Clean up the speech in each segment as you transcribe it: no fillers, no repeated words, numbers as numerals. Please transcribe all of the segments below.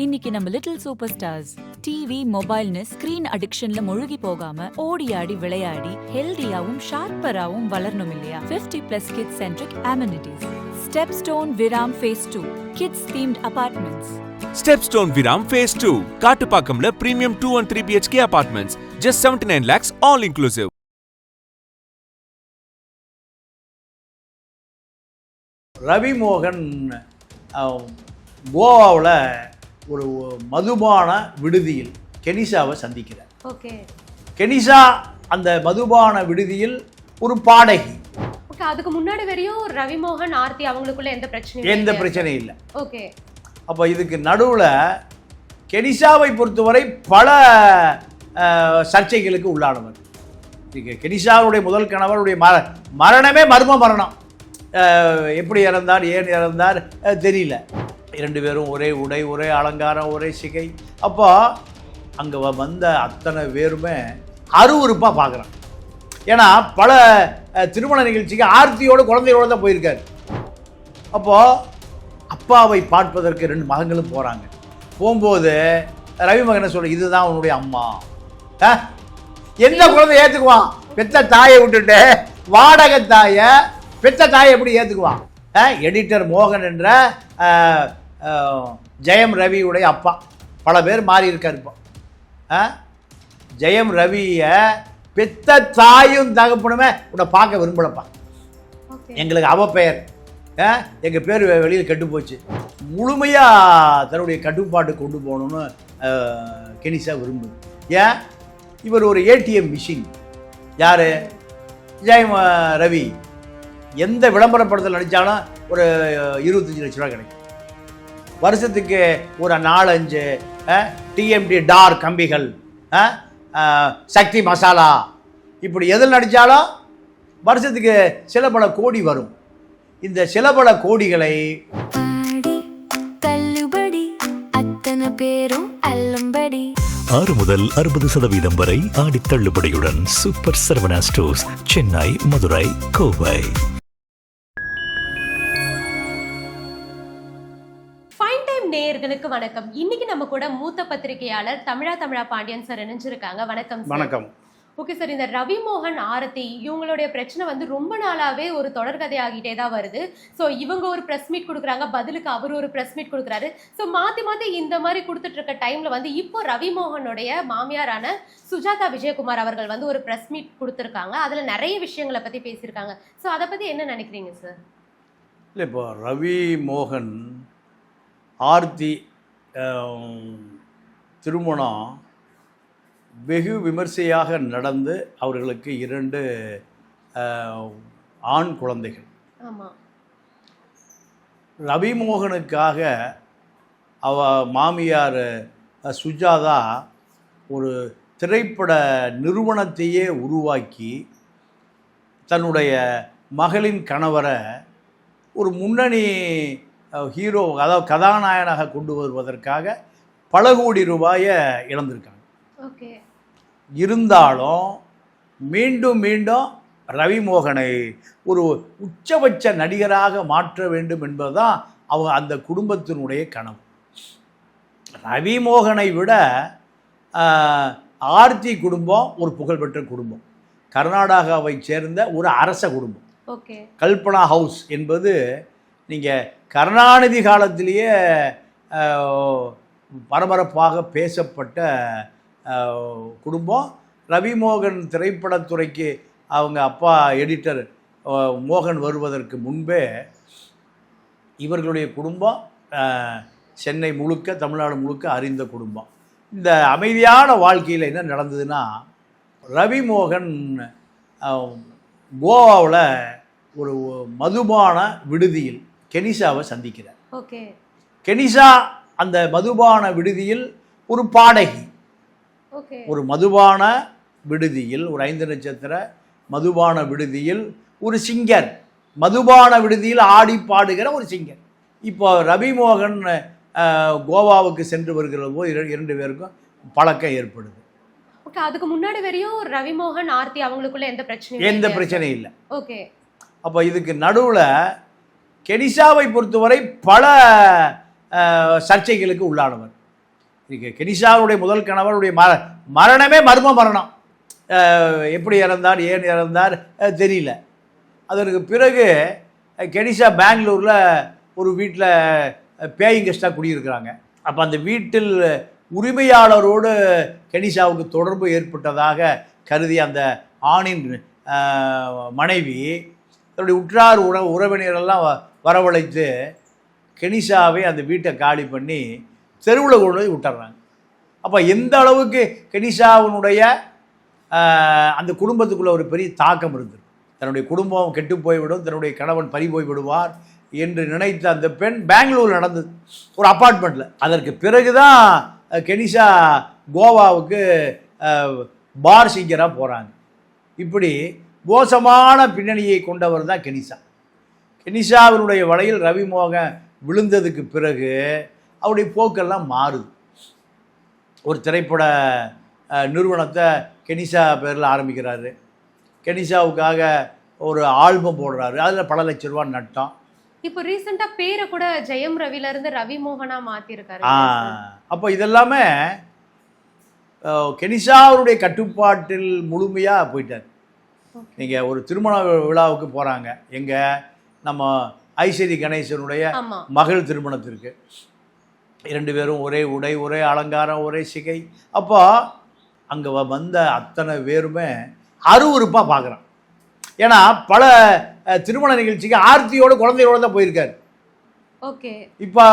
இன்னைக்கு நம்ம little super stars TV மொபைல்னு ஸ்கிரீன் அடிக்ஷன்ல முழுகி போகாம ஓடி ஆடி விளையாடி ஹெல்தியாவும் ஷார்ப்பராவும் வளரணும் இல்லையா? 50+ kids centric amenities. Stepstone Viram phase 2 kids themed apartments. Stepstone Viram Phase 2 காட்டுப்பாக்கம்ல premium 2 and 3 BHK apartments just 79 lakhs all inclusive. Ravi மோகன் கோவாவில் ஒரு மதுபான விடுதியில் கெனிஷாவை சந்திக்கிறார். ஓகே. கெனிஷா அந்த மதுபான விடுதியில் ஒரு பாடகி. ஓகே, அதுக்கு முன்னாடி வரையும் ரவி மோகன் ஆர்த்தி அவங்களுக்குள்ள எந்த பிரச்சனையும் இல்லை. ஓகே. அப்போ இதுக்கு நடுவில் கெனிஷாவை பொறுத்தவரை பல சர்ச்சைகளுக்கு உள்ளானவர். கெனிஷாவுடைய முதல் கணவருடைய மரணமே மர்ம மரணம். எப்படி இறந்தார், ஏன் இறந்தார் தெரியல. 2 பேரும் ஒரே உடை, ஒரே அலங்காரம், ஒரே சிகை. அப்போ அங்கே வந்த அத்தனை பேருமே அருவருப்பாக பார்க்குறான். ஏன்னா பல திருமண நிகழ்ச்சிக்கு ஆர்த்தியோட குழந்தையோடு தான் போயிருக்காரு. அப்போது அப்பாவை பார்ப்பதற்கு 2 மகன்களும் போகிறாங்க. போகும்போது ரவி மகனை சொல்ல, இதுதான் உன்னுடைய அம்மா. எந்த குழந்தை ஏற்றுக்குவான்? பெத்த தாயை விட்டுட்டு வாடகை தாயை பெத்த தாயை எப்படி ஏற்றுக்குவான்? எடிட்டர் மோகன் என்ற ஜெயம் ரவியுடைய அப்பா. பல பேர் மாறி இருக்கார் இப்போ. ஜெயம் ரவியை பெத்த தாயும் தகப்பனுமே உன்னை பார்க்க விரும்பலப்பா. எங்களுக்கு அவ பெயர், எங்கள் பேர் வெளியில் கெட்டு போச்சு. முழுமையாக தன்னுடைய கட்டுப்பாட்டு கொண்டு போகணுன்னு கெனிஷா விரும்புது. ஏன்? இவர் ஒரு ஏடிஎம் மிஷின். யார்? ஜெயம் ரவி. எந்த விளம்பரப்படத்தில் நடித்தாலும் ஒரு 25 லட்ச ரூபா கிடைக்கும். வருஷத்துக்கு ஒரு 4-5 டிஎம்டி டார் கம்பிகள், சக்தி மசாலா, இப்படி எதில் நடித்தாலும் வருஷத்துக்கு சில பல கோடி வரும். இந்த சில பல கோடிகளை தள்ளுபடி அத்தனை பேரும் அல்லம்படி 6 முதல் 60% வரை ஆடி தள்ளுபடியுடன் சூப்பர் சரவணா ஸ்டோர்ஸ், சென்னை, மதுரை, கோவை. நேயர்களுக்கு வணக்கம். இன்னைக்கு நம்ம கூட மூத்த பத்திரிகையாளர் தமிழா பாண்டியன் சார் இணைஞ்சிருக்காங்க. வணக்கம். வணக்கம். ஓகே சார், இந்த ரவி மோகன் ஆரத்தி இவங்களுடைய பிரச்சனை ரொம்ப நாளாவே ஒரு தொடர்கதையாகிட்டே தான் வருது. ஸோ இவங்க ஒரு ப்ரெஸ் மீட் கொடுக்குறாங்க, பதிலுக்கு அவர் ஒரு ப்ரெஸ் மீட் கொடுக்குறாரு. ஸோ மாற்றி இந்த மாதிரி கொடுத்துட்டு இருக்க டைம்ல இப்போ ரவி மோகனுடைய மாமியாரான சுஜாதா விஜயகுமார் அவர்கள் ஒரு ப்ரெஸ் மீட் கொடுத்துருக்காங்க. அதில் நிறைய விஷயங்களை பற்றி பேசியிருக்காங்க. ஸோ அதை பற்றி என்ன நினைக்கிறீங்க சார்? இல்லை, இப்போ ரவி மோகன் ஆர்த்தி திருமணம் வெகு விமர்சையாக நடந்து அவர்களுக்கு 2 ஆண் குழந்தைகள். ரவி மோகனுக்காக அவ மாமியார் சுஜாதா ஒரு திரைப்பட நிறுவனத்தையே உருவாக்கி தன்னுடைய மகளின் கணவரை ஒரு முன்னணி ஹீரோ, அதாவது கதாநாயகனாக கொண்டு வருவதற்காக பல கோடி ரூபாயை இழந்திருக்காங்க. இருந்தாலும் மீண்டும் ரவி மோகனை ஒரு உச்சபட்ச நடிகராக மாற்ற வேண்டும் என்பதுதான் அந்த குடும்பத்தினுடைய கனவு. ரவி மோகனை விட ஆர்த்தி குடும்பம் ஒரு புகழ்பெற்ற குடும்பம். கர்நாடகாவை சேர்ந்த ஒரு அரச குடும்பம். கல்பனா ஹவுஸ் என்பது நீங்கள் கருணாநிதி காலத்திலேயே பரபரப்பாக பேசப்பட்ட குடும்பம். ரவி மோகன் திரைப்படத்துறைக்கு அவங்க அப்பா எடிட்டர் மோகன் வருவதற்கு முன்பே இவர்களுடைய குடும்பம் சென்னை முழுக்க, தமிழ்நாடு முழுக்க அறிந்த குடும்பம். இந்த அமைதியான வாழ்க்கையில் என்ன நடந்ததுன்னா, ரவி மோகன் கோவாவில் ஒரு மதுபான விடுதியில் கெனிஷாவை சந்திக்கிறார். ஓகே. கெனிஷா அந்த மதுபான விடுதியில் ஒரு பாடகி. ஒரு மதுபான விடுதியில், ஒரு 5 நட்சத்திர மதுபான விடுதியில் ஒரு சிங்கர், மதுபான விடுதியில் ஆடி பாடுகிற ஒரு சிங்கர். இப்போ ரவி மோகன் கோவாவுக்கு சென்று வருகிற போது 2 பேருக்கும் பழக்கம் ஏற்படுது. ஓகே. அதுக்கு முன்னாடி வரையும் ரவி மோகன் ஆர்த்தி அவங்களுக்குள்ள எந்த பிரச்சனையும் இல்லை. ஓகே. அப்போ இதுக்கு நடுவில் கெனிஷாவை பொறுத்தவரை பல சர்ச்சைகளுக்கு உள்ளானவர். இன்றைக்கி கெனிஷாவுடைய முதல் கணவருடைய மரணமே மர்ம மரணம். எப்படி இறந்தார், ஏன் இறந்தார் தெரியல. அதற்கு பிறகு கெனிஷா பெங்களூரில் ஒரு வீட்டில் பேயிங் கெஸ்ட்டாக குடியிருக்கிறாங்க. அப்போ அந்த வீட்டில் உரிமையாளரோடு கெனிஷாவுக்கு தொடர்பு ஏற்பட்டதாக கருதி அந்த ஆணின் மனைவி தன்னுடைய உற்றார் உறவினரெல்லாம் வரவழைத்து கெனிஷாவை அந்த வீட்டை காலி பண்ணி தெருவில் கொண்டு போய் விட்டுறாங்க. அப்போ எந்த அளவுக்கு கெனிஷாவினுடைய அந்த குடும்பத்துக்குள்ளே ஒரு பெரிய தாக்கம் இருந்தது. தன்னுடைய குடும்பம் கெட்டு போய்விடும், தன்னுடைய கணவன் பறி போய் விடுவார் என்று நினைத்த அந்த பெண் பெங்களூரில் நடந்தது ஒரு அப்பார்ட்மெண்ட்டில். அதற்கு பிறகு தான் கெனிஷா கோவாவுக்கு பார் சிங்கராக போகிறாங்க. இப்படி மோசமான பின்னணியை கொண்டவர் தான் கெனிஷா. கெனிஷாவினுடைய வலையில் ரவிமோகன் விழுந்ததுக்கு பிறகு அவருடைய போக்கெல்லாம் மாறுது. ஒரு திரைப்பட நிறுவனத்தை கெனிஷா பேரில் ஆரம்பிக்கிறாரு. கெனிஷாவுக்காக ஒரு ஆல்பம் போடுறாரு. அதில் பல லட்ச ரூபா நட்டம். இப்போ ரீசெண்டா பேரை கூட ஜெயம் ரவில இருந்து ரவி மோகனா மாத்திருக்காரு. அப்போ இதெல்லாமே கெனிஷாவுடைய கட்டுப்பாட்டில் முழுமையாக போயிட்டார். நீங்கள் ஒரு திருமண விழாவுக்கு போகிறாங்க, எங்கே நம்ம ஐஸ்வரி கணேசனுடைய மகள் திருமணத்திற்கு. 2 பேரும் ஒரே உடை, ஒரே அலங்காரம், ஒரே சிகை. அப்போ அங்கே வந்த அத்தனை பேருமே அருவருப்பாக பார்க்குறான். ஏன்னா பல திருமண நிகழ்ச்சிக்கு ஆர்த்தியோட குழந்தையோடு தான் போயிருக்காரு. ஓகே. இப்போ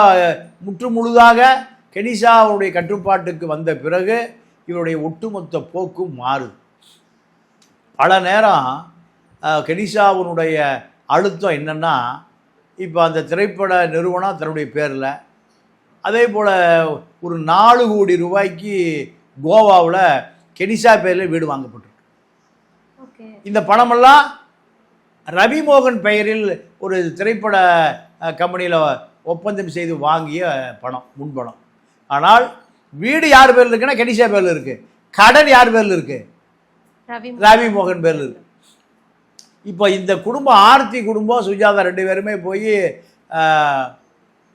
முற்று முழுதாக கெனிஷாவுடைய கட்டுப்பாட்டுக்கு வந்த பிறகு இவருடைய ஒட்டுமொத்த போக்கும் மாறுது. பல நேரம் கெனிஷாவினுடைய அழுத்தம் என்னென்னா, இப்போ அந்த திரைப்பட நிறுவனம் தன்னுடைய பேரில், அதே போல் ஒரு 4 கோடி ரூபாய்க்கு கோவாவில் கெனிஷா பேரில் வீடு வாங்கப்பட்டிருக்கு. இந்த பணமெல்லாம் ரவிமோகன் பெயரில் ஒரு திரைப்பட கம்பெனியில் ஒப்பந்தம் செய்து வாங்கிய பணம், முன்பணம். ஆனால் வீடு யார் பேரில் இருக்குன்னா கெனிஷா பேரில் இருக்குது. கடன் யார் பேரில் இருக்குது? ரவிமோகன் பேரில் இருக்குது. இப்போ இந்த குடும்பம், ஆர்த்தி குடும்பம், சுஜாதா 2 பேருமே போய்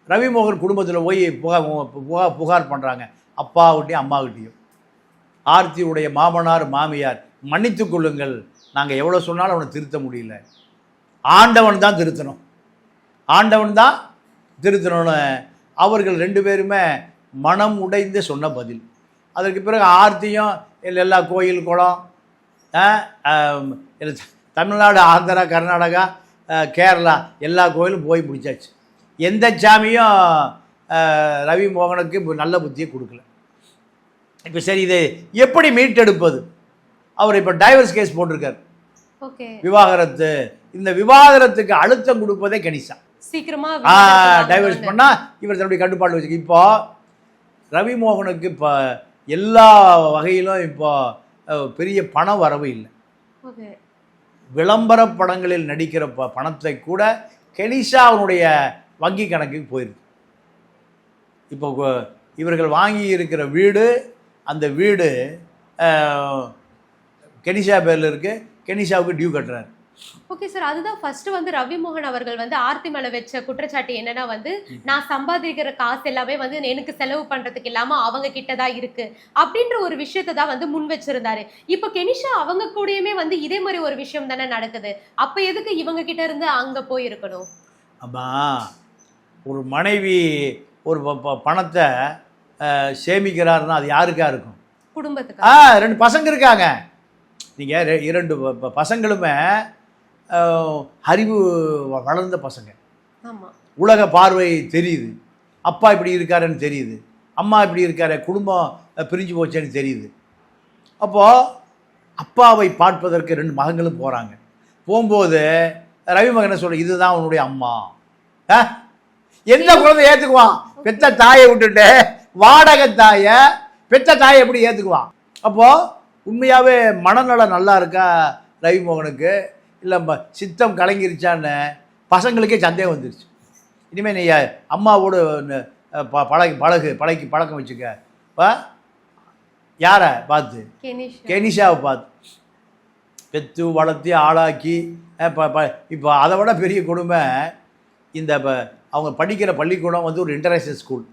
ரவிமோகன் குடும்பத்தில் போய் புகார் பண்ணுறாங்க, அப்பாவிட்டையும் அம்மாவிட்டையும். ஆர்த்தியுடைய மாமனார் மாமியார், மன்னித்து கொள்ளுங்கள், நாங்கள் எவ்வளோ சொன்னாலும் அவனை திருத்த முடியல, ஆண்டவன் தான் திருத்தணும், ஆண்டவன் தான் திருத்தணும்னு அவர்கள் 2 பேருமே மனம் உடைந்து சொன்ன பதில். அதற்கு பிறகு ஆர்த்தியும் எல்லா கோயில் குளம், தமிழ்நாடு, ஆந்திரா, கர்நாடகா, கேரளா எல்லா கோயிலும் போய் முடிச்சாச்சு. எந்த சாமியும் ரவிமோகனுக்கு நல்ல புத்தியை கொடுக்கல. இப்போ சரி, இதை எப்படி மீட்டெடுப்பது? அவர் இப்போ டைவர்ஸ் கேஸ் போட்டிருக்கார், விவாகரத்து. இந்த விவாகரத்துக்கு அழுத்தம் கொடுப்பதே கெனிஷா. சீக்கிரமா டைவர்ஸ் பண்ணால் இவர் தன்னுடைய கட்டுப்பாடு வச்சுக்க. இப்போ ரவிமோகனுக்கு இப்போ எல்லா வகையிலும் இப்போ பெரிய பண வரவு இல்லை. விளம்பர படங்களில் நடிக்கிற பணத்தை கூட கெனிஷா அவனுடைய வங்கி கணக்குக்கு போயிருக்கு. இப்போ இவர்கள் வாங்கி இருக்கிற வீடு, அந்த வீடு கெனிஷா பேரில் இருக்குது. கெனிஷாவுக்கு டியூ கட்டுறாரு. ஓகே சார், அதுதான் ஃபர்ஸ்ட் வந்து ரவிமோகன் அவர்கள் வந்து ஆர்த்தி மேல வச்ச குற்றச்சாட்டு என்னன்னா வந்து, நான் சம்பாதிக்கிற காசு எல்லாமே வந்து எனக்கு செலவு பண்றதுக்கு இல்லாம அவங்க கிட்டதான் இருக்கு அப்படின்ற ஒரு விஷயத்தை தான் வந்து முன் வச்சிருந்தாரு. இப்போ கெனிஷா அவங்க கூடயுமே வந்து இதே மாதிரி ஒரு விஷயம் தானே நடக்குது. அப்ப எதுக்கு இவங்க கிட்ட இருந்து அங்க போய் இருக்கணும்? ஆமா, ஒரு மனைவி ஒரு பணத்தை சேமிக்கிறாருன்னா அது யாருக்கா இருக்கும்? குடும்பத்துக்கு. 2 பசங்க இருக்காங்க. நீங்கள் 2 பசங்களுமே அறிவு வளர்ந்த பசங்க. உலக பார்வை தெரியுது. அப்பா இப்படி இருக்காருன்னு தெரியுது, அம்மா இப்படி இருக்காரு, குடும்பம் பிரிஞ்சு போச்சேன்னு தெரியுது. அப்போது அப்பாவை பார்ப்பதற்கு 2 மகங்களும் போகிறாங்க. போகும்போது ரவிமகனை சொல்ல, இதுதான் உன்னுடைய அம்மா. எந்த குழந்தை ஏற்றுக்குவான்? பெத்த தாயை விட்டுட்டு வாடகை தாயை, பெத்த தாயை எப்படி ஏற்றுக்குவான்? அப்போது உண்மையாகவே மனநலம் நல்லா இருக்கா ரவிமோகனுக்கு, இல்லை சித்தம் கலங்கிருச்சான்னு பசங்களுக்கே சந்தேகம் வந்துருச்சு. இனிமேல் நீ அம்மாவோடு பழக்கம் வச்சுக்க. யாரை பார்த்து? கெனிஷாவை பார்த்து. பெத்து வளர்த்தி ஆளாக்கி இப்போ அதை விட பெரிய கொடுமை, இந்த அவங்க படிக்கிற பள்ளிக்கூடம் வந்து ஒரு இன்டர்நேஷ்னல் ஸ்கூல்.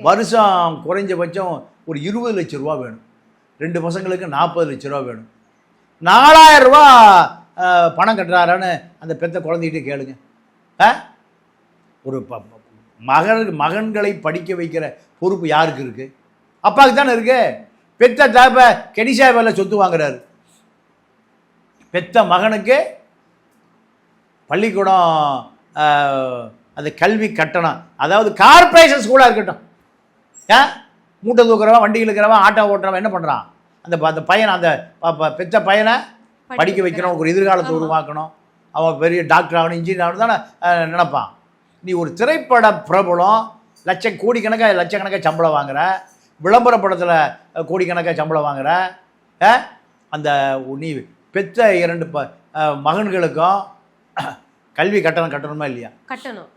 வருஷம் குறைஞ்சபட்சம் ஒரு 20 லட்ச ரூபா வேணும். 2 பசங்களுக்கு 40 லட்ச ரூபா வேணும். 4000 ரூபா பணம் கட்டுறாரான்னு அந்த பெத்த குழந்தைகிட்ட கேளுங்க. ஒரு மகன்களை படிக்க வைக்கிற பொறுப்பு யாருக்கு இருக்கு? அப்பாவுக்கு தானே இருக்கு. பெத்த தாப்ப கெனிஷா வேலை சொத்து வாங்குறாரு. பெத்த மகனுக்கு பள்ளிக்கூடம் அந்த கல்வி கட்டணம், அதாவது கார்பரேஷன் ஸ்கூலாக இருக்கட்டும், மூட்டை தூக்குறவன், வண்டி இழுக்கிறவன், ஆட்டோ ஓட்டுறவன் என்ன பண்ணுறான்? அந்த பையனை, அந்த பெத்த பையனை படிக்க வைக்கணும், ஒரு எதிர்காலத்தை உருவாக்கணும், அவன் பெரிய டாக்டர் ஆகணும், இன்ஜினியர் ஆகணும் தானே நினைப்பான். நீ ஒரு திரைப்பட பிரபலம், லட்சக்கணக்காக சம்பளம் வாங்குற, விளம்பர படத்தில் கோடிக்கணக்காக சம்பளம் வாங்குற, அந்த நீ பெற்ற 2 மகன்களுக்கும் கல்வி கட்டணுமா இல்லையா? கட்டணும்.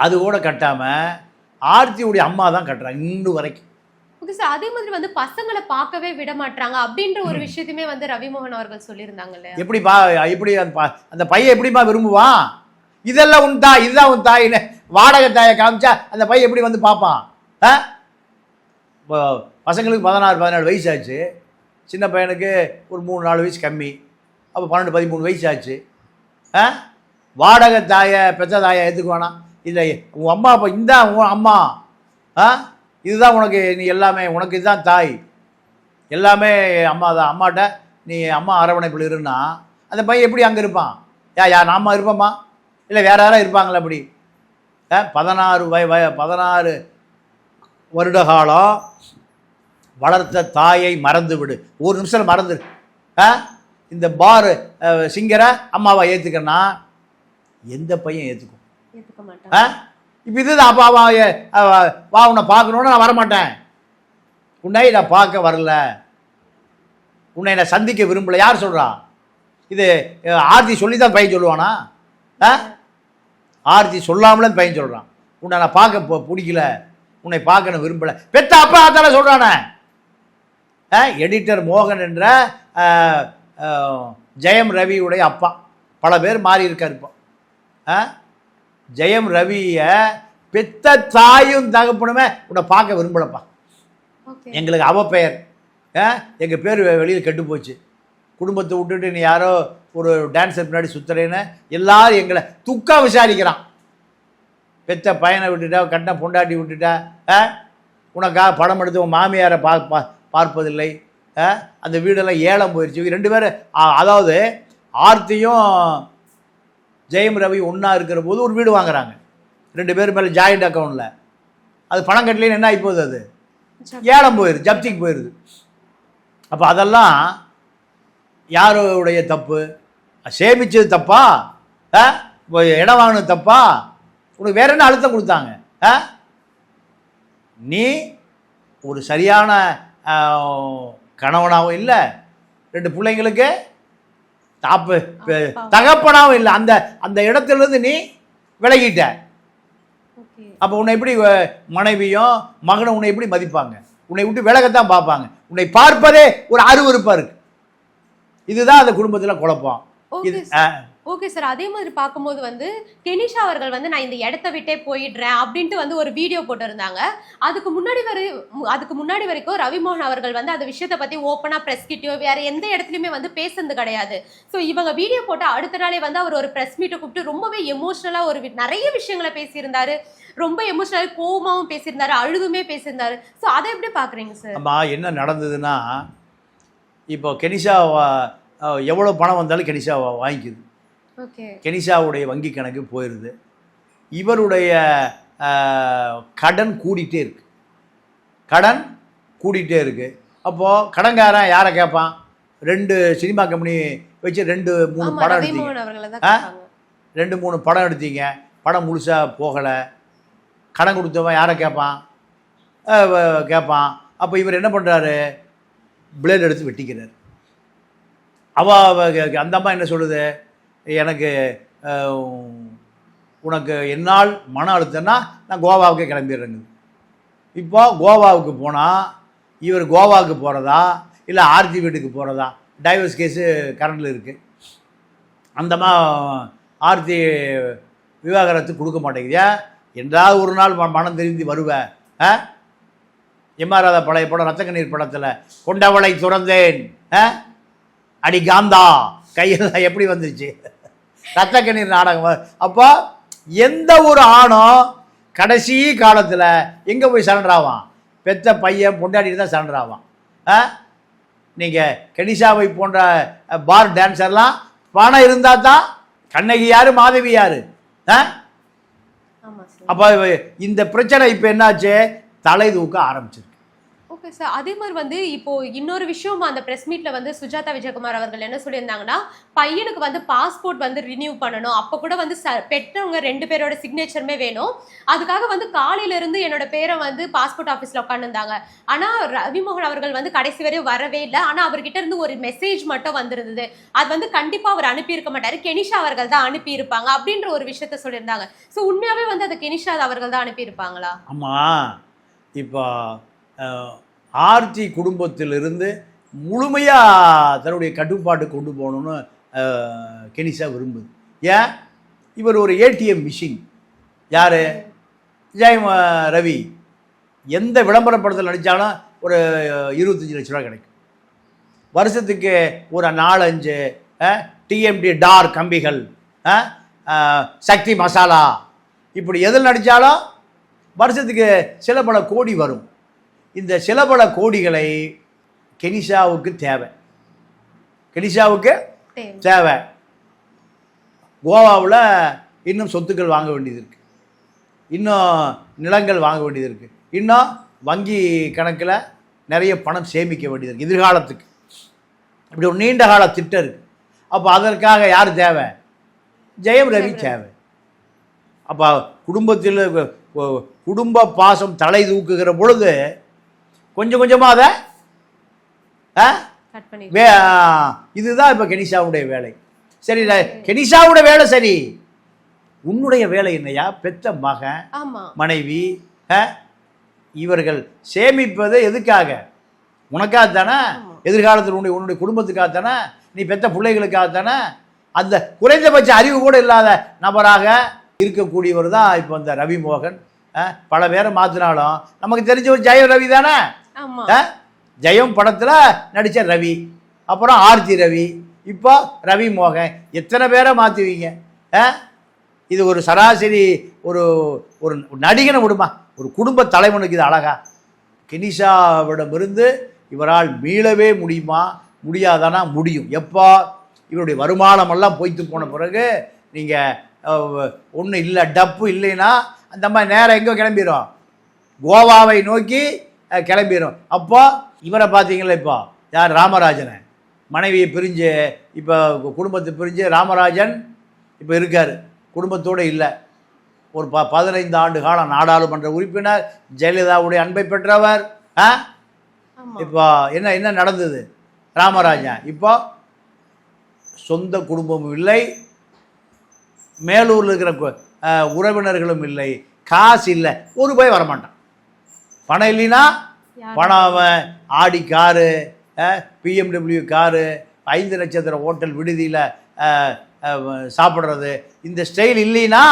அது கூட கட்டாமல் ஆர்த்தியுடைய அம்மா தான் கட்டுறாங்க இன்னும் வரைக்கும். ஓகே சார், அதே மாதிரி வந்து பசங்களை பார்க்கவே விட மாட்டாங்க அப்படின்ற ஒரு விஷயத்தையுமே வந்து ரவிமோகன் அவர்கள் சொல்லியிருந்தாங்கல்ல. எப்படி அந்த பையன் எப்படிமா விரும்புவான்? இதெல்லாம் உன் தாய், இதுதான் உன் தாயின்னு வாடகை தாயை காமிச்சா அந்த பையன் எப்படி வந்து பார்ப்பான்? பசங்களுக்கு 16-17 வயசு ஆச்சு, சின்ன பையனுக்கு ஒரு 3-4 வயசு கம்மி, அப்போ 12-13 வயசு ஆச்சு. வாடகை தாயை பெற்ற தாயை ஏற்றுக்குவானா? இல்லை, உன் அம்மா அப்போ இந்த உன் அம்மா, இதுதான் உனக்கு, நீ எல்லாமே உனக்கு இதுதான் தாய், எல்லாமே அம்மா தான். அம்மாட்ட நீ அம்மா அரவணைப்பில் இருந்தா அந்த பையன் எப்படி அங்கே இருப்பான்? யார் நாம இருப்போம்மா? இல்லை வேற யாராவது இருப்பாங்களா? அப்படி 16 வருட காலம் வளர்த்த தாயை மறந்து விடு, ஒரு நிமிஷம் மறந்துடு. இந்த பார் சிங்கரை அம்மாவை ஏற்றுக்கன்னா எந்த பையன் ஏற்றுக்கும்? ஏற்றுக்க மாட்டான். இப்போ இதுதான். அப்பா வா உன்னை பார்க்கணுன்னு நான் வரமாட்டேன், உன்னை நான் பார்க்க வரல, உன்னை நான் சந்திக்க விரும்பலை. யார் சொல்கிறா இது? ஆர்த்தி சொல்லி தான் பையன் சொல்லுவானா? ஆர்த்தி சொல்லாமலே பையன் சொல்கிறான், உன்னை நான் பார்க்க பிடிக்கல, உன்னை பார்க்கணும் விரும்பலை. பெத்த அப்பா தானே சொல்கிறானே. எடிட்டர் மோகன் என்ற ஜெயம் ரவியுடைய அப்பா, பல பேர் மாறி இருக்கார் இப்போ. ஜெயம் ரவியை பெத்த தாயும் தகப்பனுமே உன்னை பார்க்க விரும்பலப்பா, எங்களுக்கு அவ பெயர், எங்கள் பேர் வெளியில் கெட்டு போச்சு, குடும்பத்தை விட்டுட்டு நீ யாரோ ஒரு டான்ஸர் பின்னாடி சுற்றுறேன்னு எல்லாரும் எங்களை துக்கம் விசாரிக்கிறான். பெத்த பையனை விட்டுட்டா, கட்டின பொண்டாட்டி விட்டுட்டா, உனக்காக படம் எடுத்து உன் மாமியாரை பார்ப்பதில்லை, அந்த வீடெல்லாம் ஏலம் போயிடுச்சு. 2 பேரும், அதாவது ஆர்த்தியும் ஜெயம் ரவி ஒன்றா இருக்கிற போது ஒரு வீடு வாங்குறாங்க, 2 பேர் மேலே ஜாயிண்ட் அக்கௌண்ட்டில். அது பணம் கட்டலைன்னு என்ன ஆகி போகுது? அது ஏலம் போயிடுது, ஜப்திக்கு போயிடுது. அப்போ அதெல்லாம் யாருடைய தப்பு? சேமிச்சது தப்பா? இடம் வாங்கினது தப்பா? உனக்கு வேற என்ன அழுத்தம் கொடுத்தாங்க? நீ ஒரு சரியான கணவனாகவும் இல்லை, 2 பிள்ளைங்களுக்கு தகப்பனாகவும் இல்லை, அந்த இடத்துலேருந்து நீ விலகிட்ட. அப்போ உன்னை எப்படி மனைவியும் மகனும் உன்னை எப்படி மதிப்பாங்க? உன்னை விட்டு விலகத்தான் பார்ப்பாங்க. உன்னை பார்ப்பதே ஒரு அருவருப்பாக இருக்கு. இதுதான் அந்த குடும்பத்தில் குழப்பம். ஓகே சார், அதே மாதிரி பார்க்கும்போது வந்து கெனிஷா அவர்கள் வந்து நான் இந்த இடத்த விட்டே போயிடுறேன் அப்படின்ட்டு வந்து ஒரு வீடியோ போட்டிருந்தாங்க. அதுக்கு முன்னாடி வரைக்கும் ரவிமோகன் அவர்கள் வந்து அந்த விஷயத்தை பற்றி ஓப்பனாக ப்ரெஸ் கிட்டயோ வேற எந்த இடத்துலையுமே வந்து பேசுறது கிடையாது. ஸோ இவங்க வீடியோ போட்டு அடுத்த நாளே வந்து அவர் ஒரு ப்ரெஸ் மீட்டை கூப்பிட்டு ரொம்பவே எமோஷ்னலாக நிறைய விஷயங்களை பேசியிருந்தாரு, ரொம்ப எமோஷனலாக கோவமாகவும் பேசியிருந்தாரு, அழுதுமே பேசியிருந்தாரு. ஸோ அதை எப்படி பார்க்குறீங்க சார்? அம்மா, என்ன நடந்ததுன்னா, இப்போ கெனிஷா எவ்வளோ பணம் வந்தாலும் கெனிஷா வாங்கிக்குது. கெனிஷாவுடைய வங்கி கணக்கு போயிடுது. இவருடைய கடன் கூடிட்டே இருக்கு. அப்போது கடன்காரன் யாரை கேட்பான்? 2 சினிமா கம்பெனி வச்சு 2-3 படம் எடுத்தீங்க, 2-3 படம் எடுத்தீங்க, படம் முழுசாக போகலை, கடன் கொடுத்தவன் யாரை கேட்பான்? அப்போ இவர் என்ன பண்ணுறாரு? பிளேட் எடுத்து வெட்டிக்கிறார். அந்த அம்மா என்ன சொல்லுது? எனக்கு உனக்கு என்னால் மன அழுத்தம்னா நான் கோவாவுக்கு கிளம்பிடுறேங்க. இப்போ கோவாவுக்கு போனால் இவர் கோவாவுக்கு போகிறதா இல்லை ஆர்த்தி வீட்டுக்கு போகிறதா? டைவர்ஸ் கேஸு கரண்டில் இருக்குது. அந்தம்மா ஆர்த்தி விவாகரத்து கொடுக்க மாட்டேங்குது. என்றாவது ஒரு நாள் மனம் தெரிந்து வருவேன், எம்ஆர் பழைய படம் ரத்த கண்ணீர் படத்தில் கொண்டவளை துறந்தேன் அடி காந்தா கையில் எப்படி வந்துருச்சு ரத்த கண்ணீர் நாடகம். அப்போ எந்த ஒரு ஆணும் கடைசி காலத்தில் எங்கே போய் சரண்டர் ஆவான்? பெத்த பையன் பொண்டாடிட்டு தான் சரண்டர் ஆவான். நீங்கள் கெனிஷாவை போன்ற பார் டான்ஸர்லாம் பணம் இருந்தால் தான். கண்ணகி யார், மாதவி யார்? அப்போ இந்த பிரச்சனை இப்போ என்னாச்சு, தலை தூக்க ஆரம்பிச்சிருக்கு. ஓகே சார், அதே மாதிரி வந்து இப்போ இன்னொரு விஷயம் அந்த பிரஸ் மீட்ல வந்து சுஜாதா விஜயகுமார் அவர்கள் என்ன சொல்லியிருந்தாங்கன்னா, பையனுக்கு வந்து பாஸ்போர்ட் வந்து ரினியூ பண்ணணும், அப்போ கூட வந்து பெற்றவங்க 2 பேரோட சிக்னேச்சருமே வேணும், அதுக்காக வந்து காலையில இருந்து என்னோட பேரை வந்து பாஸ்போர்ட் ஆஃபீஸில் உட்காந்துருந்தாங்க. ஆனால் ரவிமோகன் அவர்கள் வந்து கடைசி வரையும் வரவே இல்லை. ஆனால் அவர்கிட்ட இருந்து ஒரு மெசேஜ் மட்டும் வந்திருந்தது, அது வந்து கண்டிப்பாக அவர் அனுப்பியிருக்க மாட்டார், கெனிஷா அவர்கள் தான் அனுப்பியிருப்பாங்க அப்படின்ற ஒரு விஷயத்த சொல்லியிருந்தாங்க. ஸோ உண்மையாகவே வந்து அதை கெனிஷா அவர்கள் தான் அனுப்பியிருப்பாங்களா? ஆமாம், இப்போ ஆர்த்தி குடும்பத்திலிருந்து முழுமையாக தன்னுடைய கட்டுப்பாட்டு கொண்டு போகணுன்னு கெனிஷா விரும்புது. ஏன்? இவர் ஒரு ஏடிஎம் மிஷின். யார்? ஜெயம் ரவி. எந்த விளம்பர படத்தில் நடித்தாலும் ஒரு 25 லட்ச ரூபா கிடைக்கும். வருஷத்துக்கு ஒரு 4-5 டிஎம்டி டார் கம்பிகள், சக்தி மசாலா, இப்படி எதில் நடித்தாலும் வருஷத்துக்கு சில பல கோடி வரும். இந்த சில பல கோடிகளை கெனிஷாவுக்கு தேவை. கோவாவில் இன்னும் சொத்துக்கள் வாங்க வேண்டியது இருக்குது, இன்னும் நிலங்கள் வாங்க வேண்டியது இருக்குது, இன்னும் வங்கி கணக்கில் நிறைய பணம் சேமிக்க வேண்டியது இருக்குது எதிர்காலத்துக்கு. இப்படி ஒரு நீண்ட கால திட்டம் இருக்குது. அப்போ அதற்காக யார் தேவை? ஜெயம் ரவி தேவை. அப்போ குடும்பத்தில் குடும்ப பாசம் தலை தூக்குகிற பொழுது கொஞ்சம் கொஞ்சமாக அதை இதுதான் இப்போ கெனிஷாவுடைய வேலை. சரி, கெனிஷாவுடைய வேலை சரி, உன்னுடைய வேலை என்னையா? பெத்த மகன், மனைவி, இவர்கள் சேமிப்பது எதுக்காக? உனக்காக தானே, எதிர்காலத்தில் உன்னுடைய குடும்பத்துக்காக தானே, நீ பெத்த பிள்ளைகளுக்காக தானே. அந்த குறைந்தபட்ச அறிவு கூட இல்லாத நபராக இருக்கக்கூடியவர் தான் இப்போ இந்த ரவிமோகன். பல பேரை மாற்றினாலும் நமக்கு தெரிஞ்ச ஒரு ஜெயம் ரவி தானே. ஜெயம் படத்தில் நடித்த ரவி, அப்புறம் ஆர்த்தி ரவி, இப்போ ரவி மோகன். எத்தனை பேரை மாற்றுவீங்க? இது ஒரு சராசரி ஒரு ஒரு நடிகனை விடுமா, ஒரு குடும்ப தலைவனுக்கு இது அழகா? கெனிஷாவிடமிருந்து இவரால் மீளவே முடியுமா? முடியாதானா? முடியும். எப்போ? இவருடைய வருமானமெல்லாம் பொய்த்து போன பிறகு. நீங்கள் ஒன்றும் இல்லை, டப்பு இல்லைன்னா அந்த மாதிரி நேரம் எங்கே கிளம்பிடும்? கோவாவை நோக்கி கிளம்பிடும். அப்போ இவரை பார்த்தீங்களா, இப்போ யார்? ராமராஜனை மனைவியை பிரிஞ்சு, இப்போ குடும்பத்தை பிரிஞ்சு ராமராஜன் இப்போ இருக்கார், குடும்பத்தோடு இல்லை. ஒரு 15 ஆண்டு காலம் நாடாளுமன்ற உறுப்பினர், ஜெயலலிதாவுடைய அன்பை பெற்றவர். இப்போ என்ன நடந்தது? ராமராஜன் இப்போ சொந்த குடும்பமும் இல்லை, மேலூரில் இருக்கிற உறவினர்களும் இல்லை, காசு இல்லை, ஒரு போய் வரமாட்டான். பணம் இல்லைன்னா பணம் அவன் ஆடி காரு, பிஎம்டபிள்யூ காரு, 5 நட்சத்திர ஹோட்டல் விடுதியில் சாப்பிட்றது, இந்த ஸ்டைல் இல்லைன்னா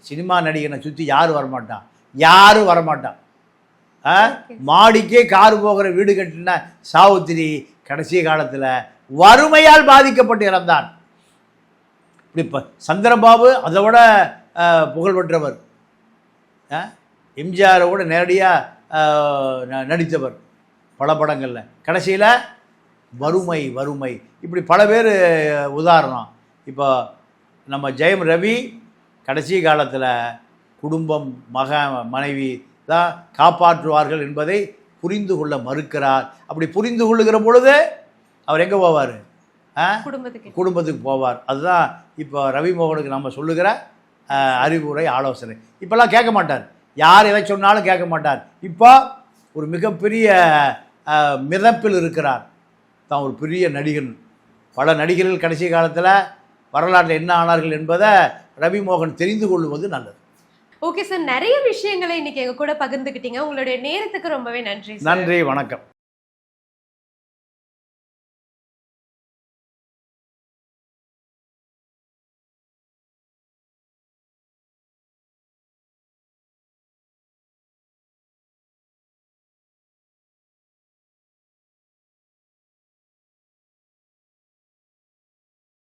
சினிமா நடிகனை சுற்றி யாரும் வரமாட்டான். மாடிக்கே கார் போகிற வீடு கட்டின சாவுத்திரி கடைசி காலத்தில் வறுமையால் பாதிக்கப்பட்டு இறந்தான். இப்போ சந்திரபாபு அதை விட புகழ்பெற்றவர், எம்ஜிஆரோட நேரடியாக நடித்தவர் பல படங்களில். கடைசியில் வறுமை இப்படி பல பேர் உதாரணம். இப்போ நம்ம ஜெயம் ரவி கடைசி காலத்தில் குடும்பம், மனைவி தான் காப்பாற்றுவார்கள் என்பதை புரிந்து கொள்ள மறுக்கிறார். அப்படி புரிந்து கொள்ளுகிற பொழுது அவர் எங்கே போவார்? குடும்பத்துக்கு போவார். அதுதான் இப்போ ரவிமோகனுக்கு நம்ம சொல்லுகிற அறிவுரை, ஆலோசனை. இப்போல்லாம் கேட்க மாட்டார், யார் எதை சொன்னாலும் கேட்க மாட்டார். இப்போ ஒரு மிகப்பெரிய மிதப்பில் இருக்கிறார். தான் ஒரு பெரிய நடிகன். பல நடிகர்கள் கடைசி காலத்தில் வரலாற்றில் என்ன ஆனார்கள் என்பதை ரவிமோகன் தெரிந்து கொள்வது நல்லது. ஓகே சார், நிறைய விஷயங்களை இன்னைக்கு எங்க கூட பகிர்ந்துக்கிட்டீங்க. உங்களுடைய நேரத்துக்கு ரொம்பவே நன்றி. நன்றி, வணக்கம்.